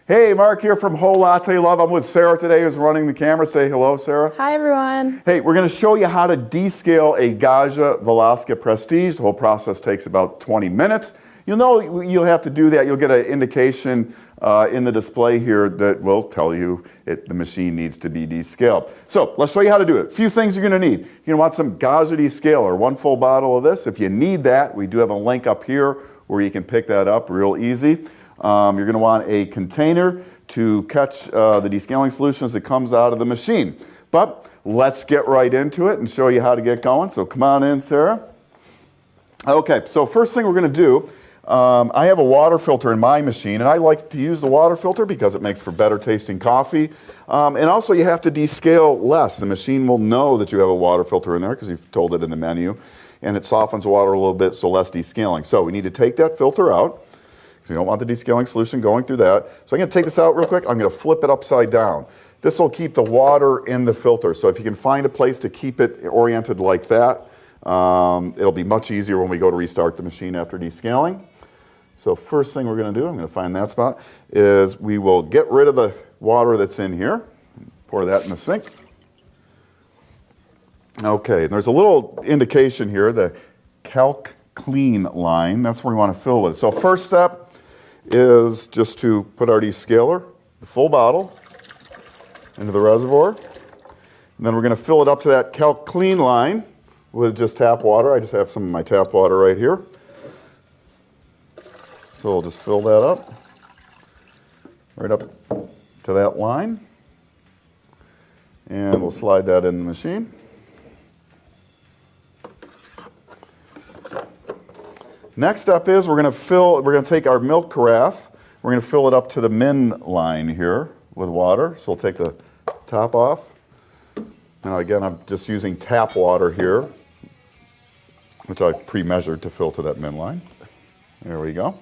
Hey, Mark here from Whole Latte Love. I'm with Sarah today, who's running the camera. Say hello, Sarah. Hi, everyone. Hey, we're going to show you how to descale a Gaggia Velasca Prestige. The whole process takes about 20 minutes. You'll know you'll have to do that. You'll get an indication in the display here that will tell you the machine needs to be descaled. So let's show you how to do it. A few things you're going to need. You're going to want some Gaggia descaler, 1 full bottle of this. If you need that, we do have a link up here where you can pick that up real easy. You're going to want a container to catch the descaling solution as it comes out of the machine. But let's get right into it and show you how to get going. So come on in, Sarah. Okay, so first thing we're going to do, I have a water filter in my machine, and I like to use the water filter because it makes for better tasting coffee. And also you have to descale less. The machine will know that you have a water filter in there because you've told it in the menu. And it softens the water a little bit, so less descaling. So we need to take that filter out. So you don't want the descaling solution going through that. So I'm going to take this out real quick. I'm going to flip it upside down. This will keep the water in the filter. So if you can find a place to keep it oriented like that, it'll be much easier when we go to restart the machine after descaling. So first thing we're going to do, I'm going to find that spot, is we will get rid of the water that's in here. Pour that in the sink. Okay, there's a little indication here, the calc clean line. That's where we want to fill with. So first step is just to put our descaler, the full bottle, into the reservoir. And then we're going to fill it up to that calc clean line with just tap water. I just have some of my tap water right here. So we'll just fill that up, right up to that line. And we'll slide that in the machine. Next up is we're going to take our milk carafe, we're going to fill it up to the min line here with water. So we'll take the top off. Now again, I'm just using tap water here, which I've pre-measured to fill to that min line. There we go.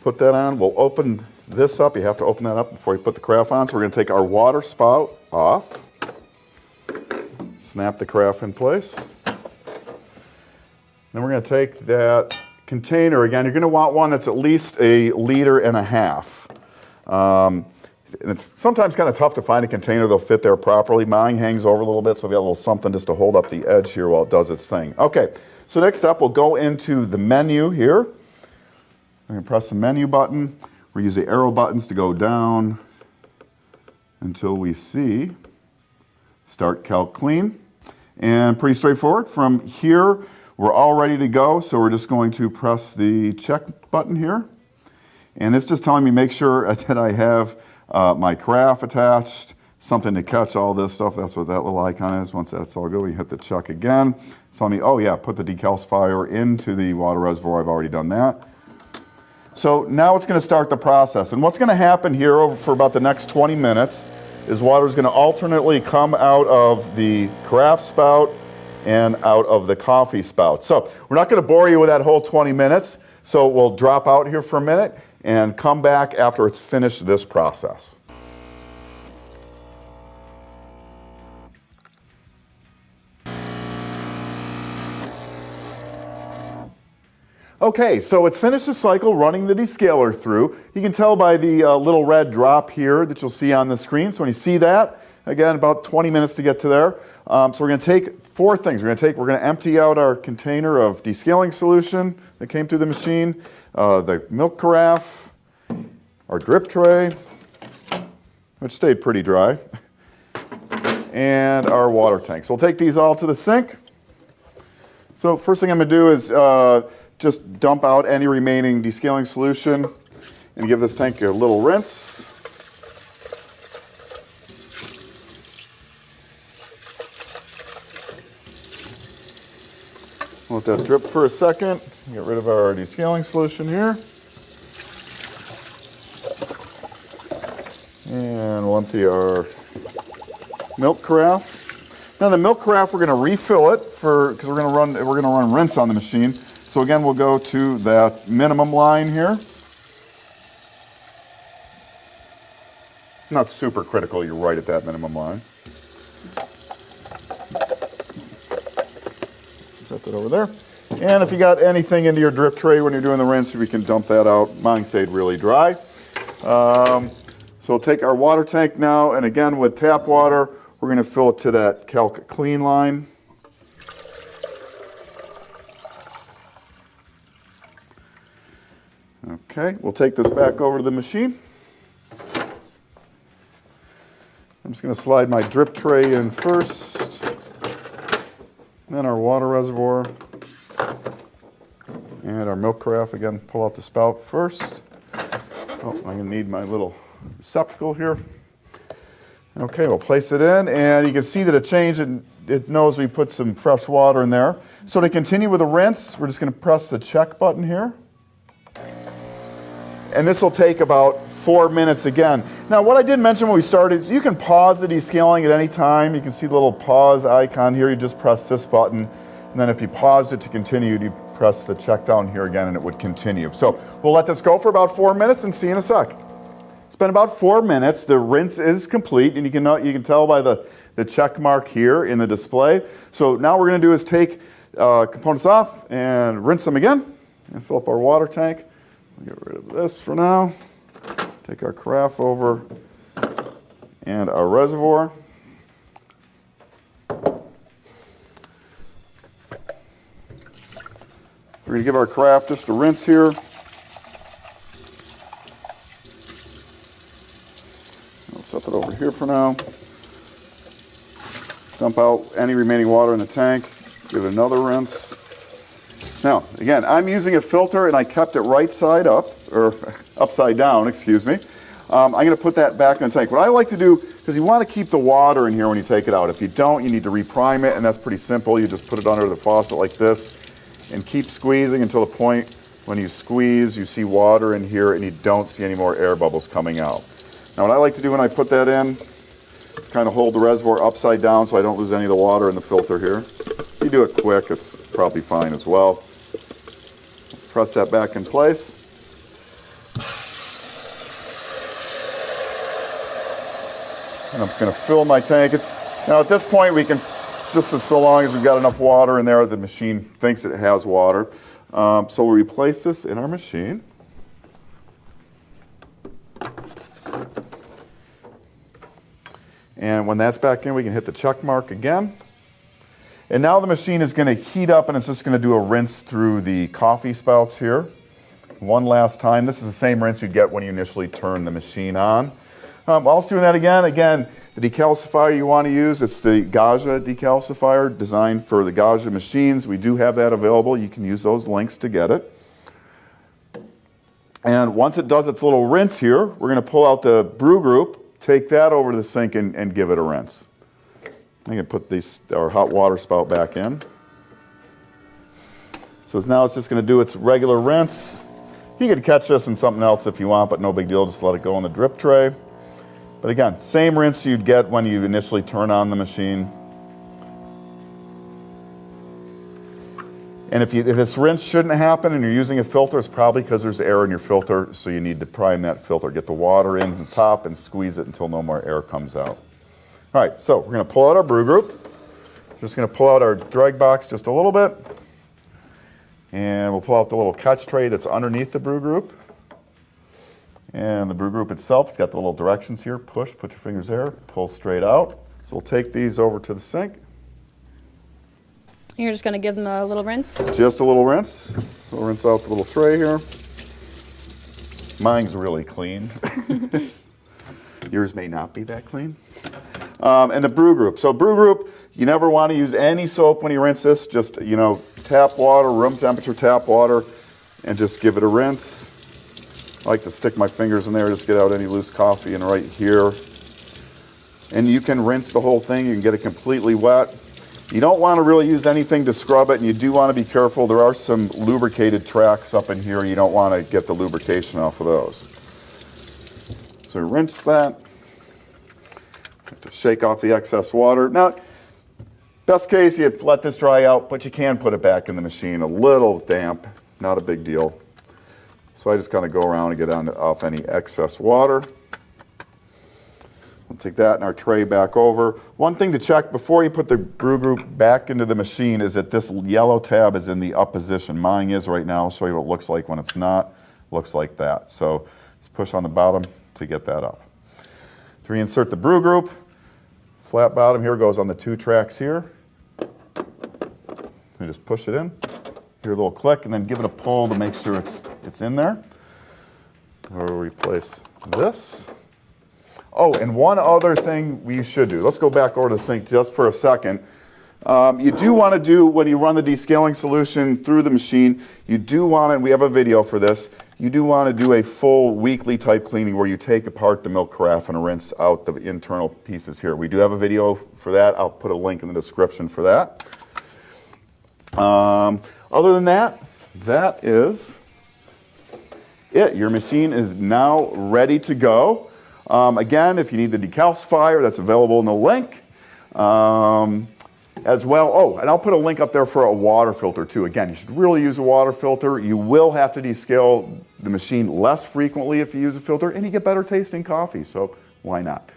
Put that on. We'll open this up. You have to open that up before you put the carafe on. So we're going to take our water spout off. Snap the carafe in place. Then we're going to take that container. Again, you're going to want one that's at least 1.5 liters. And it's sometimes kind of tough to find a container that'll fit there properly. Mine hangs over a little bit, so we've got a little something just to hold up the edge here while it does its thing. Okay, so next up, we'll go into the menu here. I'm going to press the menu button. We'll use the arrow buttons to go down until we see Start Calc Clean. And pretty straightforward. From here, we're all ready to go, so we're just going to press the check button here. And it's just telling me make sure that I have my carafe attached, something to catch all this stuff. That's what that little icon is. Once that's all good, we hit the check again. It's telling me, oh yeah, put the decalcifier into the water reservoir. I've already done that. So now it's going to start the process. And what's going to happen here for about the next 20 minutes is water is going to alternately come out of the carafe spout and out of the coffee spout. So we're not going to bore you with that whole 20 minutes, so we'll drop out here for a minute and come back after it's finished this process. Okay, so it's finished the cycle running the descaler through. You can tell by the little red drop here that you'll see on the screen. So when you see that, again, about 20 minutes to get to there. So we're going to take 4 things. We're going to empty out our container of descaling solution that came through the machine, the milk carafe, our drip tray, which stayed pretty dry, and our water tank. So we'll take these all to the sink. So first thing I'm going to do is just dump out any remaining descaling solution and give this tank a little rinse. Let that drip for a second. Get rid of our descaling solution here. And we'll empty our milk carafe. Now the milk carafe, we're going to refill it because we're going to run rinse on the machine. So again, we'll go to that minimum line here. Not super critical, you're right at that minimum line. Set that over there. And if you got anything into your drip tray when you're doing the rinse, we can dump that out. Mine stayed really dry. So we'll take our water tank now, and again with tap water, we're going to fill it to that Calc Clean line. Okay, we'll take this back over to the machine. I'm just going to slide my drip tray in first, then our water reservoir, and our milk carafe. Again, pull out the spout first. Oh, I'm going to need my little receptacle here. Okay, we'll place it in, and you can see that it changed, and it knows we put some fresh water in there. So to continue with the rinse, we're just going to press the check button here. And this will take about 4 minutes again. Now, what I did mention when we started is you can pause the descaling at any time. You can see the little pause icon here. You just press this button. And then if you paused it to continue, you press the check down here again, and it would continue. So we'll let this go for about 4 minutes and see you in a sec. It's been about 4 minutes. The rinse is complete, and you can tell by the check mark here in the display. So now what we're going to do is take components off and rinse them again and fill up our water tank. Get rid of this for now. Take our carafe over and our reservoir. We're going to give our carafe just a rinse here. I'll set that over here for now. Dump out any remaining water in the tank. Give it another rinse. Now, again, I'm using a filter, and I kept it right side up, or upside down, excuse me. I'm going to put that back in the tank. What I like to do, because you want to keep the water in here when you take it out. If you don't, you need to reprime it, and that's pretty simple. You just put it under the faucet like this, and keep squeezing until the point when you squeeze, you see water in here, and you don't see any more air bubbles coming out. Now, what I like to do when I put that in is kind of hold the reservoir upside down so I don't lose any of the water in the filter here. If you do it quick, it's probably fine as well. Press that back in place. And I'm just going to fill my tank. Now at this point we can, just so long as we've got enough water in there, the machine thinks it has water. So we'll replace this in our machine. And when that's back in, we can hit the check mark again. And now the machine is going to heat up, and it's just going to do a rinse through the coffee spouts here. One last time. This is the same rinse you'd get when you initially turn the machine on. While it's doing that again, the decalcifier you want to use, it's the Gaggia decalcifier designed for the Gaggia machines. We do have that available. You can use those links to get it. And once it does its little rinse here, we're going to pull out the brew group, take that over to the sink, and give it a rinse. I can put our hot water spout back in. So now it's just going to do its regular rinse. You could catch this in something else if you want, but no big deal. Just let it go in the drip tray. But again, same rinse you'd get when you initially turn on the machine. And if this rinse shouldn't happen and you're using a filter, it's probably because there's air in your filter, so you need to prime that filter. Get the water in the top and squeeze it until no more air comes out. All right, so we're going to pull out our brew group. Just going to pull out our drag box just a little bit. And we'll pull out the little catch tray that's underneath the brew group. And the brew group itself, it's got the little directions here. Push, put your fingers there, pull straight out. So we'll take these over to the sink. You're just going to give them a little rinse? Just a little rinse. So we'll rinse out the little tray here. Mine's really clean. Yours may not be that clean. And the brew group. So brew group, you never want to use any soap when you rinse this. Just, tap water, room temperature tap water, and just give it a rinse. I like to stick my fingers in there, just get out any loose coffee, and right here. And you can rinse the whole thing. You can get it completely wet. You don't want to really use anything to scrub it, and you do want to be careful. There are some lubricated tracks up in here. You don't want to get the lubrication off of those. So rinse that. Have to shake off the excess water. Now, best case, you let this dry out, but you can put it back in the machine. A little damp, not a big deal. So I just kind of go around and get off any excess water. We'll Take that and our tray back over. One thing to check before you put the brew group back into the machine is that this yellow tab is in the up position. Mine is right now. I'll show you what it looks like when it's not. Looks like that. So just push on the bottom to get that up. To reinsert the brew group, flat bottom here goes on the 2 tracks here. You just push it in. Hear a little click, and then give it a pull to make sure it's in there. We'll replace this. Oh, and one other thing we should do. Let's go back over to the sink just for a second. You do want to do, when you run the descaling solution through the machine, you do want to, and we have a video for this, you do want to do a full weekly type cleaning where you take apart the milk carafe and rinse out the internal pieces here. We do have a video for that. I'll put a link in the description for that. Other than that, that is it. Your machine is now ready to go. Again, if you need the decalcifier, that's available in the link. As well, oh, and I'll put a link up there for a water filter too. Again, you should really use a water filter. You will have to descale the machine less frequently if you use a filter, and you get better tasting coffee, so why not?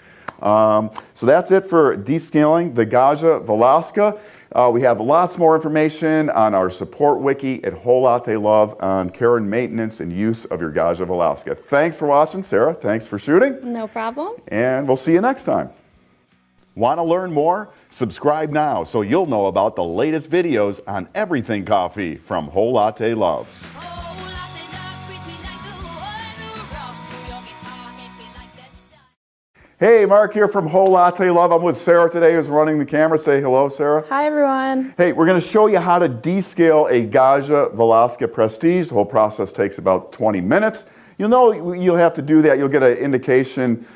So that's it for descaling the Gaggia Velasca. We have lots more information on our support wiki at Whole Latte Love on care and maintenance and use of your Gaggia Velasca. Thanks for watching, Sarah. Thanks for shooting. No problem. And we'll see you next time. Want to learn more? Subscribe now so you'll know about the latest videos on everything coffee from Whole Latte Love. Hey, Mark here from Whole Latte Love. I'm with Sarah today who's running the camera. Say hello, Sarah. Hi, everyone. Hey, we're going to show you how to descale a Gaggia Velasca Prestige. The whole process takes about 20 minutes. You'll know you'll have to do that. You'll get an indication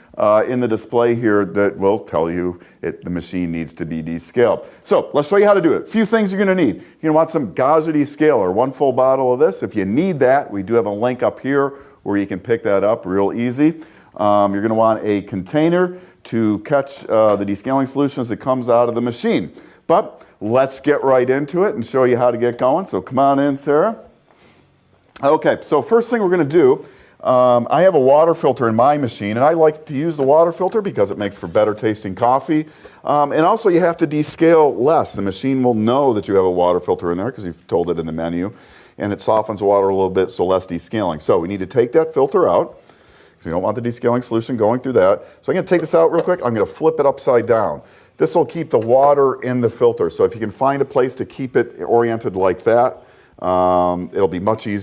in the display here that will tell you the machine needs to be descaled. So let's show you how to do it. A few things you're going to need. You're going to want some Gaggia descaler, 1 full bottle of this. If you need that, we do have a link up here where you can pick that up real easy. You're going to want a container to catch the descaling solution as it comes out of the machine. But let's get right into it and show you how to get going. So come on in, Sarah. Okay, so first thing we're going to do, I have a water filter in my machine, and I like to use the water filter because it makes for better tasting coffee. And also you have to descale less. The machine will know that you have a water filter in there because you've told it in the menu. And it softens the water a little bit, so less descaling. So we need to take that filter out. So you don't want the descaling solution going through that. So I'm going to take this out real quick. I'm going to flip it upside down. This will keep the water in the filter. So if you can find a place to keep it oriented like that, it'll be much easier.